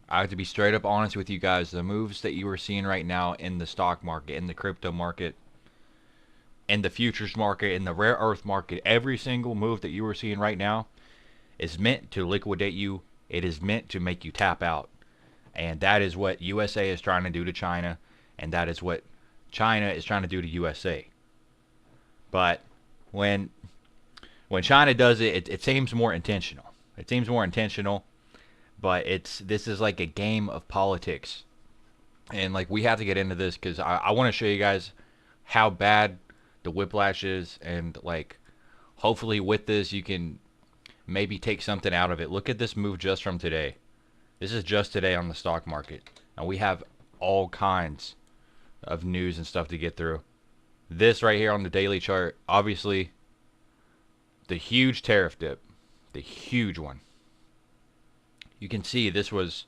I have to be straight up honest with you guys. The moves that you are seeing right now in the stock market, in the crypto market, in the futures market, in the rare earth market, every single move that you are seeing right now is meant to liquidate you. It is meant to make you tap out. And that is what USA is trying to do to China, and that is what China is trying to do to USA. But when when China does it, it seems more intentional. It seems more intentional, but this is like a game of politics, and like we have to get into this because I want to show you guys how bad the whiplash is, and like hopefully with this you can maybe take something out of it. Look at this move just from today. This is just today on the stock market, and we have all kinds of news and stuff to get through. This right here on the daily chart, obviously the huge tariff dip, the huge one. You can see this was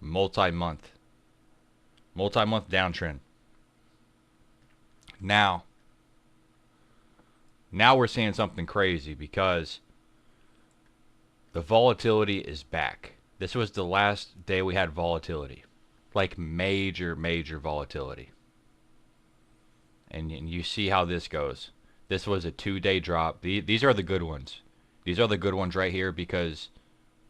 multi-month, multi-month downtrend. Now, now we're seeing something crazy because the volatility is back. This was the last day we had volatility, like major volatility. And you see how this goes. This was a 2-day drop. These are the good ones. These are the good ones right here because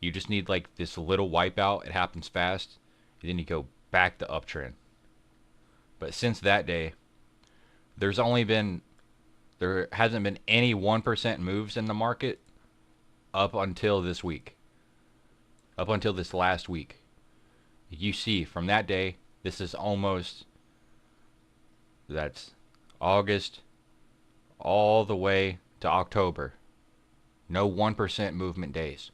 you just need like this little wipeout. It happens fast. And then you go back to uptrend. But since that day, there's only been there hasn't been any 1% moves in the market up until this week. Up until this last week. You see from that day, this is almost that's August all the way to October. No 1% movement days.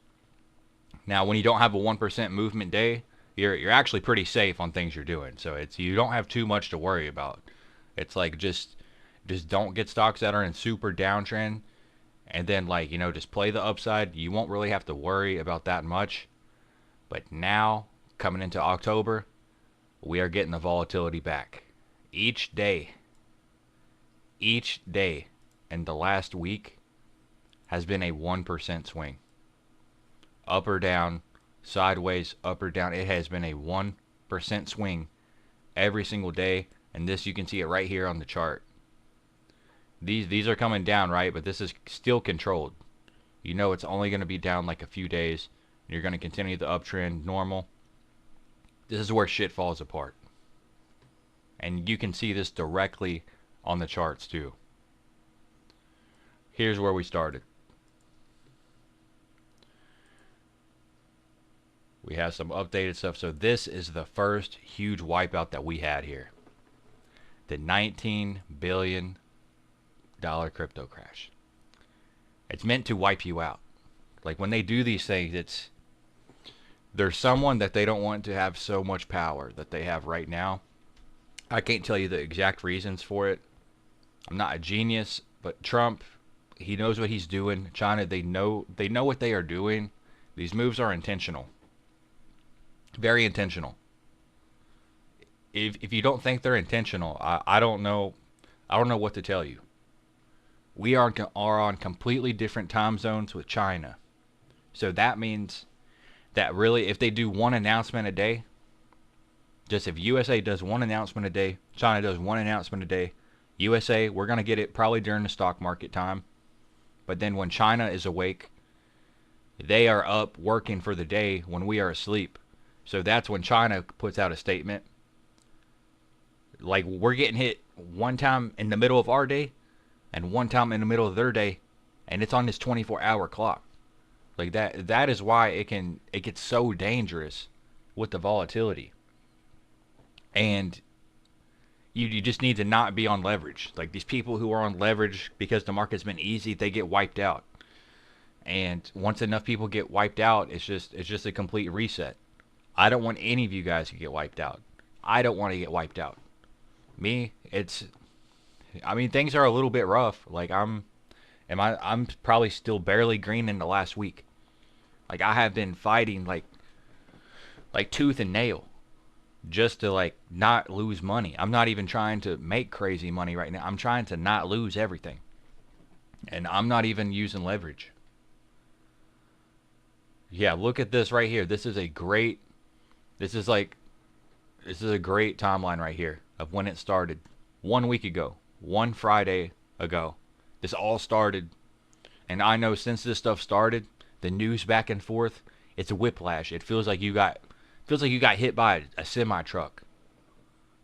Now, when you don't have a 1% movement day, you're actually pretty safe on things you're doing. So it's you don't have too much to worry about. It's like just don't get stocks that are in super downtrend, and then like just play the upside. You won't really have to worry about that much. But now coming into October, we are getting the volatility back. Each day in the last week has been a 1% swing. Up or down, sideways, up or down. It has been a 1% swing every single day. And this, you can see it right here on the chart. These are coming down, right? But this is still controlled. You know it's only going to be down like a few days. And you're going to continue the uptrend normal. This is where shit falls apart. And you can see this directly on the charts too. Here's where we started. We have some updated stuff. So this is the first huge wipeout that we had here. The $19 billion crypto crash. It's meant to wipe you out. Like when they do these things, there's someone that they don't want to have so much power that they have right now. I can't tell you the exact reasons for it. I'm not a genius, but Trump, he knows what he's doing. China, they know what they are doing. These moves are intentional. Very intentional. If you don't think they're intentional, I don't know what to tell you. We are on completely different time zones with China. So that means that really if they do one announcement a day, just if USA does one announcement a day, China does one announcement a day, USA, we're going to get it probably during the stock market time. But then when China is awake, they are up working for the day when we are asleep. So that's when China puts out a statement. Like we're getting hit one time in the middle of our day and one time in the middle of their day, and it's on this 24-hour clock. Like that is why it gets so dangerous with the volatility. And you just need to not be on leverage. Like these people who are on leverage because the market's been easy, they get wiped out. And once enough people get wiped out, it's just a complete reset. I don't want any of you guys to get wiped out. I don't want to get wiped out. Me, things are a little bit rough. Like I'm probably still barely green in the last week. Like I have been fighting like tooth and nail just to like not lose money. I'm not even trying to make crazy money right now. I'm trying to not lose everything. And I'm not even using leverage. Yeah, look at this right here. This is a great This is like this is a great timeline right here of when it started. 1 week ago, one Friday ago, this all started. And I know since this stuff started, the news back and forth, it's a whiplash. It feels like you got hit by a semi truck.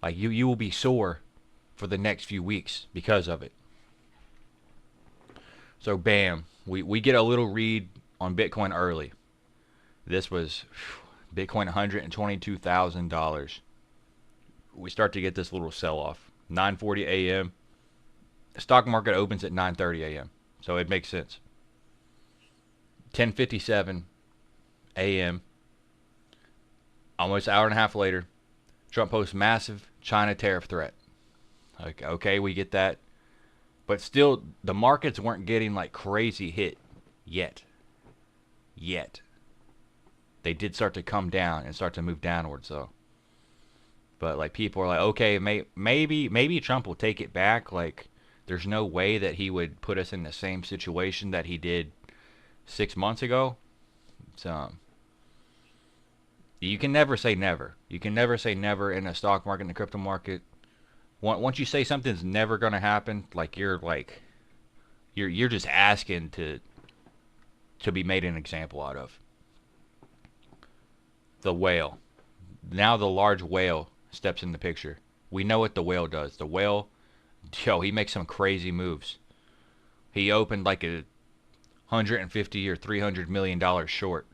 Like you will be sore for the next few weeks because of it. So bam, we get a little read on Bitcoin early. This was Bitcoin $122,000. We start to get this little sell off. 9:40 a.m. The stock market opens at 9:30 a.m. So it makes sense. 10:57 a.m. Almost an hour and a half later, Trump posts massive China tariff threat. Okay, we get that. But still, the markets weren't getting like crazy hit yet. Yet. They did start to come down and start to move downwards though. But like people are like, okay, maybe Trump will take it back. Like, there's no way that he would put us in the same situation that he did 6 months ago. So you can never say never. You can never say never in the stock market and the crypto market. Once you say something's never gonna happen, you're just asking to be made an example out of. The whale. Now the large whale steps in the picture. We know what the whale does. The whale, he makes some crazy moves. He opened like a 150 or $300 million short.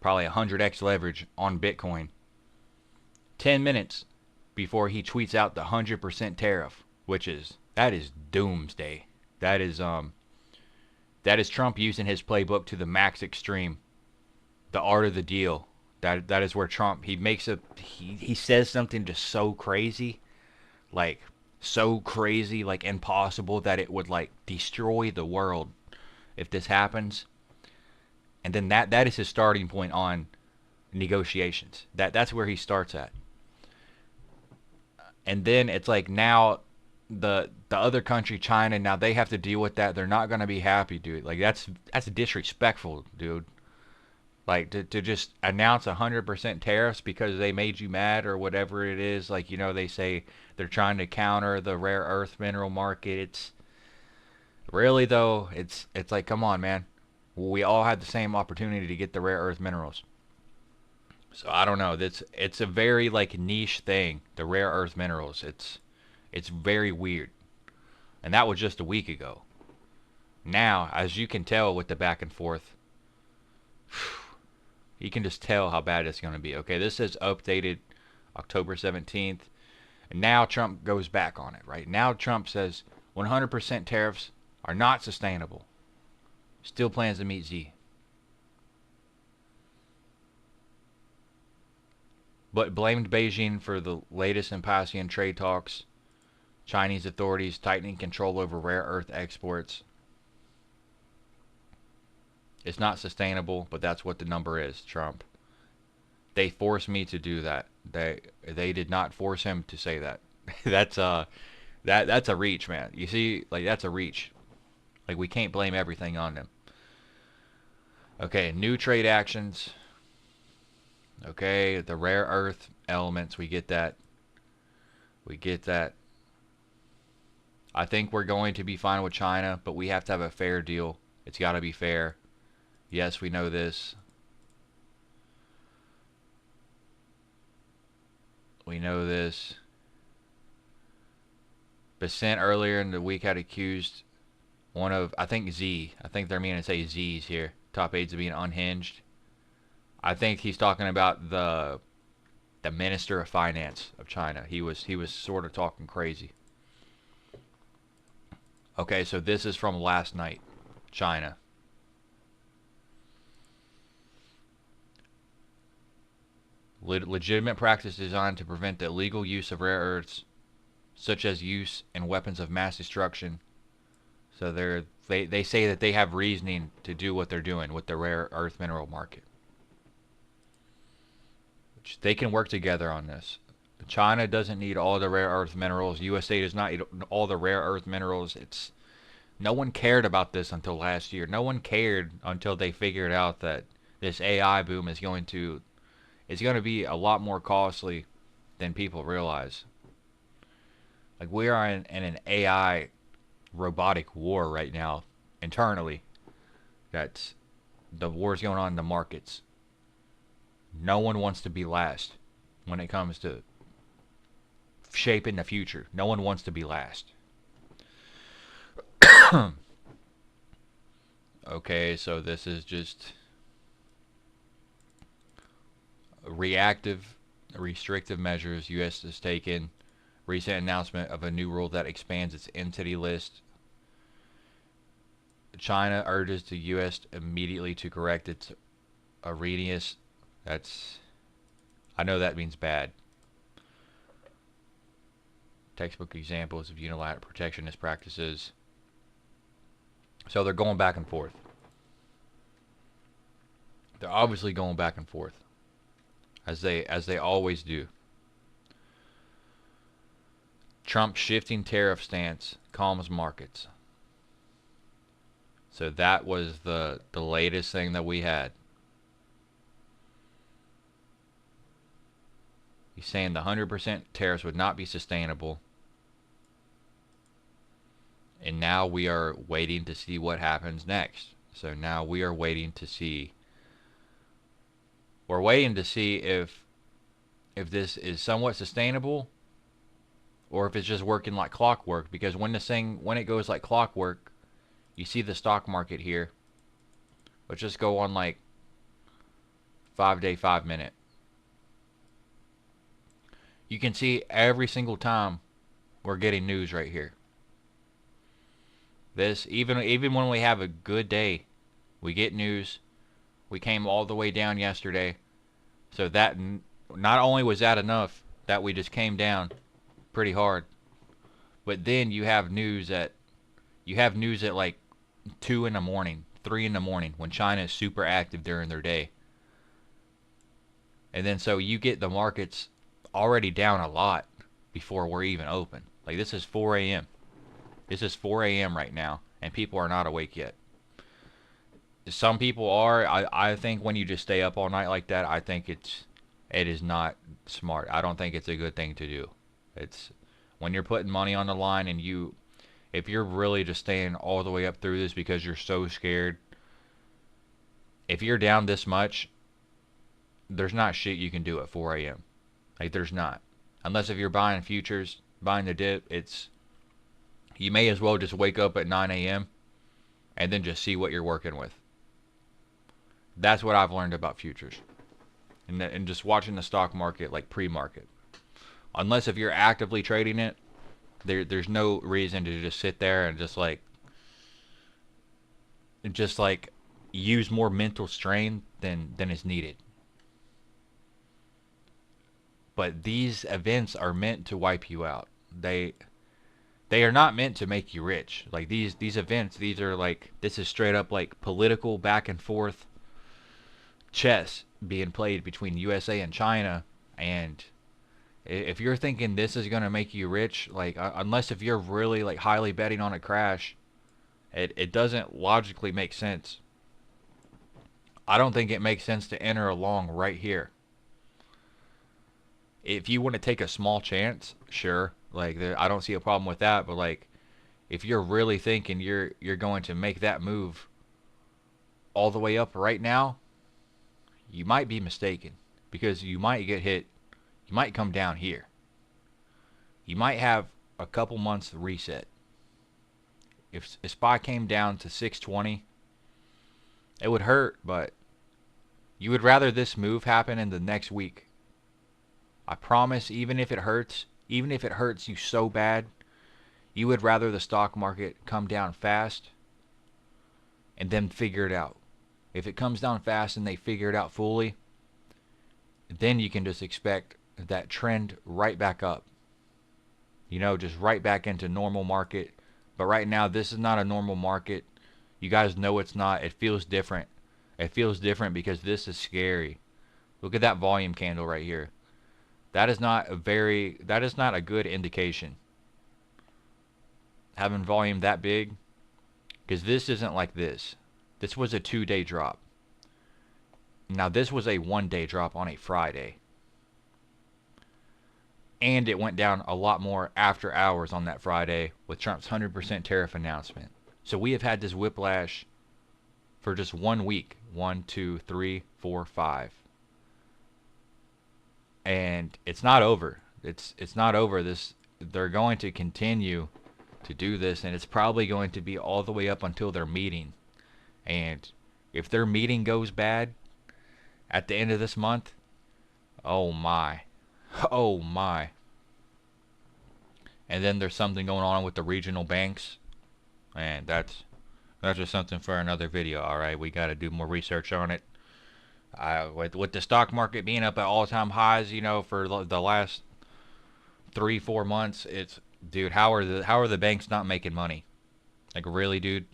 Probably 100x leverage on Bitcoin. 10 minutes before he tweets out the 100% tariff, that is doomsday. That is Trump using his playbook to the max extreme. The art of the deal. That is where Trump, he says something just so crazy, like impossible that it would like destroy the world if this happens. And then that is his starting point on negotiations. That's where he starts at. And then it's like now the other country, China, now they have to deal with that. They're not gonna be happy, dude. Like that's disrespectful, dude. Like to just announce 100% tariffs because they made you mad or whatever it is. Like, they say they're trying to counter the rare earth mineral market. It's really though. It's like, come on, man. We all had the same opportunity to get the rare earth minerals. So I don't know. It's a very like niche thing. The rare earth minerals. It's very weird. And that was just a week ago. Now, as you can tell with the back and forth, you can just tell how bad it's going to be. Okay, this is updated October 17th. And now Trump goes back on it, right? Now Trump says 100% tariffs are not sustainable. Still plans to meet Z. But blamed Beijing for the latest impasse in trade talks. Chinese authorities tightening control over rare earth exports. It's not sustainable, but that's what the number is, Trump. They forced me to do that. They did not force him to say that. that's a reach, man. You see, like that's a reach. Like we can't blame everything on them. Okay, new trade actions. Okay, the rare earth elements, we get that. We get that. I think we're going to be fine with China, but we have to have a fair deal. It's got to be fair. Yes, we know this. We know this. Bessent earlier in the week had accused one of, I think Z. I think they're meaning to say Z's here. Top aides of being unhinged. I think he's talking about the Minister of Finance of China. He was sort of talking crazy. Okay, so this is from last night. China. Legitimate practice designed to prevent the illegal use of rare earths, such as use in weapons of mass destruction. So they say that they have reasoning to do what they're doing with the rare earth mineral market. They can work together on this. China doesn't need all the rare earth minerals. USA does not need all the rare earth minerals. No one cared about this until last year. No one cared until they figured out that this AI boom is going to It's going to be a lot more costly than people realize. Like we are in an AI robotic war right now internally. That's the war's going on in the markets. No one wants to be last when it comes to shaping the future. No one wants to be last. Okay, so this is just reactive, restrictive measures U.S. has taken. Recent announcement of a new rule that expands its entity list. China urges the U.S. immediately to correct its erroneous. That's, I know that means bad. Textbook examples of unilateral protectionist practices. So they're going back and forth. They're obviously going back and forth, as they always do. Trump's shifting tariff stance calms markets. So that was the latest thing that we had. He's saying the 100% tariffs would not be sustainable. And now we are waiting to see what happens next. So now we are waiting to see. We're waiting to see if this is somewhat sustainable or if it's just working like clockwork. Because when it goes like clockwork, you see the stock market here. Let's just go on like 5-day, 5-minute. You can see every single time we're getting news right here. This, even when we have a good day, we get news. We came all the way down yesterday. So that, not only was that enough that we just came down pretty hard, but then you have news at like 2 in the morning, 3 in the morning, when China is super active during their day. And then so you get the markets already down a lot before we're even open. Like this is 4 a.m. This is 4 a.m. right now, and people are not awake yet. Some people are. I think when you just stay up all night like that, I think it is not smart. I don't think it's a good thing to do. It's when you're putting money on the line and if you're really just staying all the way up through this because you're so scared, if you're down this much, there's not shit you can do at 4 a.m. Like there's not. Unless if you're buying futures, buying the dip, you may as well just wake up at 9 a.m. and then just see what you're working with. That's what I've learned about futures. And just watching the stock market like pre-market. Unless if you're actively trading it, there's no reason to just sit there and just like use more mental strain than is needed. But these events are meant to wipe you out. They are not meant to make you rich. Like these events, this is straight up like political back and forth chess being played between USA and China. And if you're thinking this is gonna make you rich, like unless if you're really like highly betting on a crash, it doesn't logically make sense. I don't think it makes sense to enter along right here. If you want to take a small chance, sure. Like I don't see a problem with that. But like, if you're really thinking you're going to make that move all the way up right now, you might be mistaken because you might get hit. You might come down here. You might have a couple months reset. If SPY came down to 620, it would hurt, but you would rather this move happen in the next week. I promise, even if it hurts you so bad, you would rather the stock market come down fast and then figure it out. If it comes down fast and they figure it out fully, then you can just expect that trend right back up. Just right back into normal market. But right now, this is not a normal market. You guys know it's not. It feels different. It feels different because this is scary. Look at that volume candle right here. That is not a good indication. Having volume that big, because this isn't like this. This was a 2-day drop. Now this was a 1-day drop on a Friday. And it went down a lot more after hours on that Friday with Trump's 100% tariff announcement. So we have had this whiplash for just 1 week. 1, 2, 3, 4, 5. And it's not over. It's not over. They're going to continue to do this, and it's probably going to be all the way up until their meeting. And if their meeting goes bad at the end of this month, oh my. Oh my. And then there's something going on with the regional banks, and that's just something for another video. All right, we got to do more research on it. With the stock market being up at all-time highs, for the last 3-4 months, it's, dude, how are the banks not making money? Like, really, dude?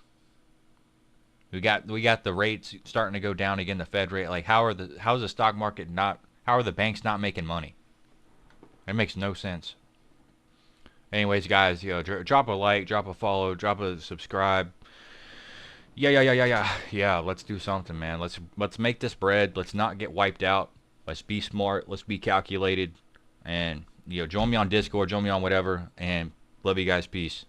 We got the rates starting to go down again, the Fed rate. Like, how's the stock market not? How are the banks not making money? It makes no sense. Anyways, guys, drop a like, drop a follow, drop a subscribe. Yeah, let's do something, man. Let's make this bread. Let's not get wiped out. Let's be smart. Let's be calculated. And join me on Discord, join me on whatever, and love you guys. Peace.